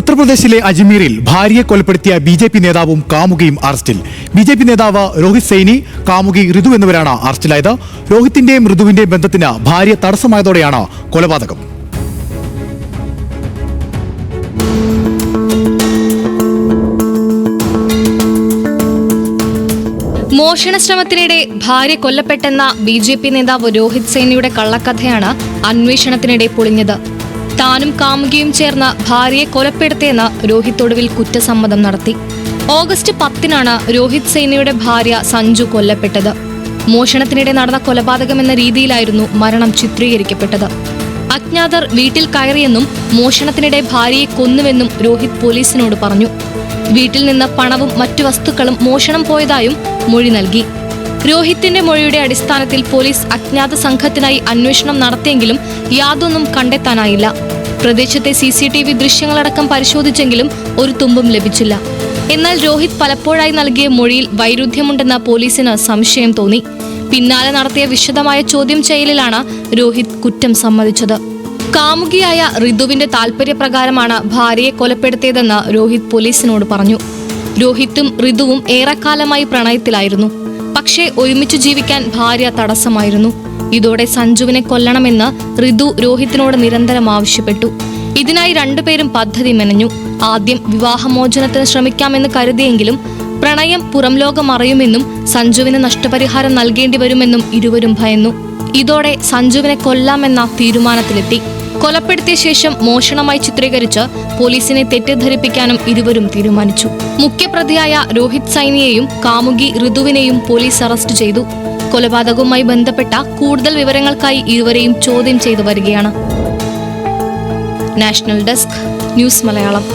ഉത്തർപ്രദേശിലെ അജ്മീറിൽ ഭാര്യയെ കൊലപ്പെടുത്തിയ ബി.ജെ.പി. നേതാവും കാമുകിയും അറസ്റ്റിൽ. ബി.ജെ.പി. നേതാവ് രോഹിത് സൈനി, കാമുകി ഋതു എന്നിവരാണ് അറസ്റ്റിലായത്. രോഹിത്തിന്റെയും ഋതുവിന്റെയും ബന്ധത്തിന് ഭാര്യ തടസ്സമായതോടെയാണ് കൊലപാതകം. മോഷണ ശ്രമത്തിനിടെ ഭാര്യ കൊല്ലപ്പെട്ടെന്ന ബി.ജെ.പി. നേതാവ് രോഹിത് സൈനിയുടെ കള്ളക്കഥയാണ് അന്വേഷണത്തിനിടെ പൊളിഞ്ഞത്. താനും കാമുകിയും ചേർന്ന് ഭാര്യയെ കൊലപ്പെടുത്തിയെന്ന് രോഹിത് ഒടുവിൽ കുറ്റസമ്മതം നടത്തി. ഓഗസ്റ്റ് 10-നാണ് രോഹിത് സൈനിയുടെ ഭാര്യ സഞ്ജു കൊല്ലപ്പെട്ടത്. മോഷണത്തിനിടെ നടന്ന കൊലപാതകമെന്ന രീതിയിലായിരുന്നു മരണം ചിത്രീകരിക്കപ്പെട്ടത്. അജ്ഞാതർ വീട്ടിൽ കയറിയെന്നും മോഷണത്തിനിടെ ഭാര്യയെ കൊന്നുവെന്നും രോഹിത് പോലീസിനോട് പറഞ്ഞു. വീട്ടിൽ നിന്ന് പണവും മറ്റു വസ്തുക്കളും മോഷണം പോയതായും മൊഴി നൽകി. രോഹിത്തിന്റെ മൊഴിയുടെ അടിസ്ഥാനത്തിൽ പോലീസ് അജ്ഞാത സംഘത്തിനായി അന്വേഷണം നടത്തിയെങ്കിലും യാതൊന്നും കണ്ടെത്താനായില്ല. പ്രദേശത്തെ CCTV ദൃശ്യങ്ങളടക്കം പരിശോധിച്ചെങ്കിലും ഒരു തുമ്പും ലഭിച്ചില്ല. എന്നാൽ രോഹിത് പലപ്പോഴായി നൽകിയ മൊഴിയിൽ വൈരുദ്ധ്യമുണ്ടെന്ന് പോലീസിന് സംശയം തോന്നി. പിന്നാലെ നടത്തിയ വിശദമായ ചോദ്യം ചെയ്യലിലാണ് രോഹിത് കുറ്റം സമ്മതിച്ചത്. കാമുകിയായ ഋതുവിന്റെ താൽപര്യപ്രകാരമാണ് ഭാര്യയെ കൊലപ്പെടുത്തിയതെന്ന് രോഹിത് പോലീസിനോട് പറഞ്ഞു. രോഹിത്തും ഋതുവും ഏറെക്കാലമായി പ്രണയത്തിലായിരുന്നു. പക്ഷേ ഒരുമിച്ചു ജീവിക്കാൻ ഭാര്യ തടസ്സമായിരുന്നു. ഇതോടെ സഞ്ജുവിനെ കൊല്ലണമെന്ന് ഋതു രോഹിത്തിനോട് നിരന്തരം ആവശ്യപ്പെട്ടു. ഇതിനായി രണ്ടുപേരും പദ്ധതി മെനഞ്ഞു. ആദ്യം വിവാഹമോചനത്തിന് ശ്രമിക്കാമെന്ന് കരുതിയെങ്കിലും പ്രണയം പുറം ലോകം അറിയുമെന്നും സഞ്ജുവിന് നഷ്ടപരിഹാരം നൽകേണ്ടി വരുമെന്നും ഇരുവരും ഭയന്നു. ഇതോടെ സഞ്ജുവിനെ കൊല്ലാമെന്ന തീരുമാനത്തിലെത്തി. കൊലപ്പെടുത്തിയ ശേഷം മോഷണമായി ചിത്രീകരിച്ച് പോലീസിനെ തെറ്റിദ്ധരിപ്പിക്കാനും ഇരുവരും തീരുമാനിച്ചു. മുഖ്യപ്രതിയായ രോഹിത് സൈനിയെയും കാമുകി ഋതുവിനെയും പോലീസ് അറസ്റ്റ് ചെയ്തു. കൊലപാതകവുമായി ബന്ധപ്പെട്ട കൂടുതൽ വിവരങ്ങൾക്കായി ഇരുവരെയും ചോദ്യം ചെയ്തു വരികയാണ്. National desk, news Malayalam.